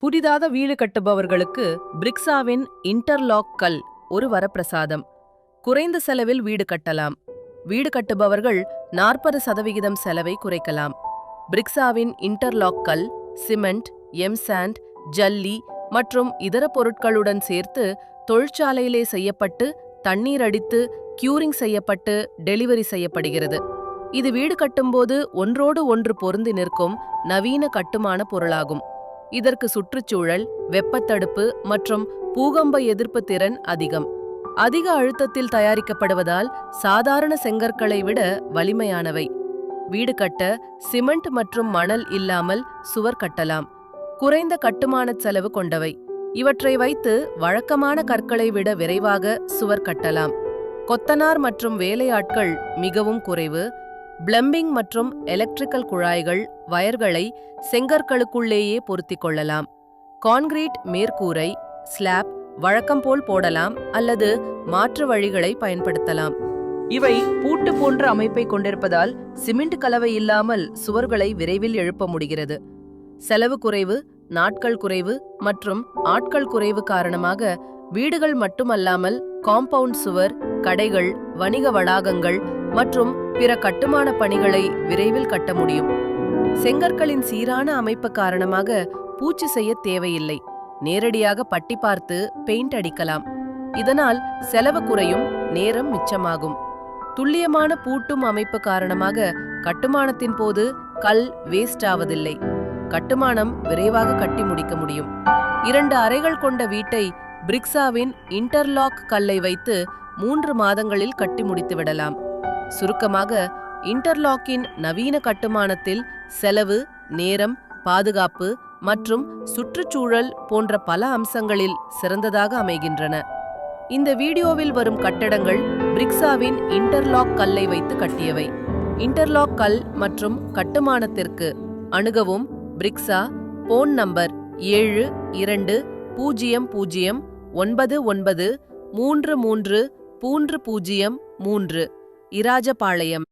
புதிதாக வீடு கட்டுபவர்களுக்கு பிரிக்ஸாவின் இன்டர்லாக் கல் ஒரு வரப்பிரசாதம். குறைந்த செலவில் வீடு கட்டலாம். வீடு கட்டுபவர்கள் 40% செலவை குறைக்கலாம். பிரிக்ஸாவின் இன்டர்லாக் கல், சிமெண்ட், எம்சாண்ட், ஜல்லி மற்றும் இதர பொருட்களுடன் சேர்த்து தொழிற்சாலையிலே செய்யப்பட்டு தண்ணீர் அடித்து கியூரிங் செய்யப்பட்டு டெலிவரி செய்யப்படுகிறது. இது வீடு கட்டும்போது ஒன்றோடு ஒன்று பொருந்தி நிற்கும் நவீன கட்டுமான பொருளாகும். இதற்கு சுற்றுச்சூழல், வெப்பத்தடுப்பு மற்றும் பூகம்ப எதிர்ப்பு திறன் அதிகம். அதிக அழுத்தத்தில் தயாரிக்கப்படுவதால் சாதாரண செங்கற்களை விட வலிமையானவை. வீடு கட்ட சிமெண்ட் மற்றும் மணல் இல்லாமல் சுவர் கட்டலாம். குறைந்த கட்டுமான செலவு கொண்டவை. இவற்றை வைத்து வழக்கமான கற்களை விட விரைவாக சுவர் கட்டலாம். கொத்தனார் மற்றும் வேலையாட்கள் மிகவும் குறைவு. பிளம்பிங் மற்றும் எலக்ட்ரிக்கல் குழாய்கள், வயர்களை செங்கற்களுக்குள்ளேயே பொருத்திக் கொள்ளலாம். கான்கிரீட் மேற்கூரை, ஸ்லாப் வழக்கம் போல் போடலாம் அல்லது மாற்று வழிகளை பயன்படுத்தலாம். இவை பூட்டு போன்ற அமைப்பை கொண்டிருப்பதால் சிமெண்ட் கலவை இல்லாமல் சுவர்களை விரைவில் எழுப்ப முடிகிறது. செலவு குறைவு, நாட்கள் குறைவு மற்றும் ஆட்கள் குறைவு காரணமாக வீடுகள் மட்டுமல்லாமல் காம்பவுண்ட் சுவர், கடைகள், வணிக வளாகங்கள் மற்றும் பிற கட்டுமான பணிகளை விரைவில் கட்ட முடியும். செங்கற்களின் சீரான அமைப்பு காரணமாக பூச்சு செய்ய தேவையில்லை. நேரடியாக பட்டி பார்த்து பெயிண்ட் அடிக்கலாம். இதனால் செலவு குறையும், நேரம் மிச்சமாகும். துல்லியமான பூட்டும் அமைப்பு காரணமாக கட்டுமானத்தின் போது கல் வேஸ்ட் ஆவதில்லை. கட்டுமானம் விரைவாக கட்டி முடிக்க முடியும். 2 அறைகள் கொண்ட வீட்டை பிரிக்ஸாவின் இன்டர்லாக் கல்லை வைத்து 3 மாதங்களில் கட்டி முடித்து விடலாம். சுருக்கமாக, இன்டர்லாக்கின் நவீன கட்டுமானத்தில் செலவு, நேரம், பாதுகாப்பு மற்றும் சுற்றுச்சூழல் போன்ற பல அம்சங்களில் சிறந்ததாக அமைகின்றன. இந்த வீடியோவில் வரும் கட்டடங்கள் பிரிக்ஸாவின் இன்டர்லாக் கல்லை வைத்து கட்டியவை. இன்டர்லாக் கல் மற்றும் கட்டுமானத்திற்கு அணுகவும் பிரிக்ஸா. Phone number 720099333003. இராஜபாளையம்.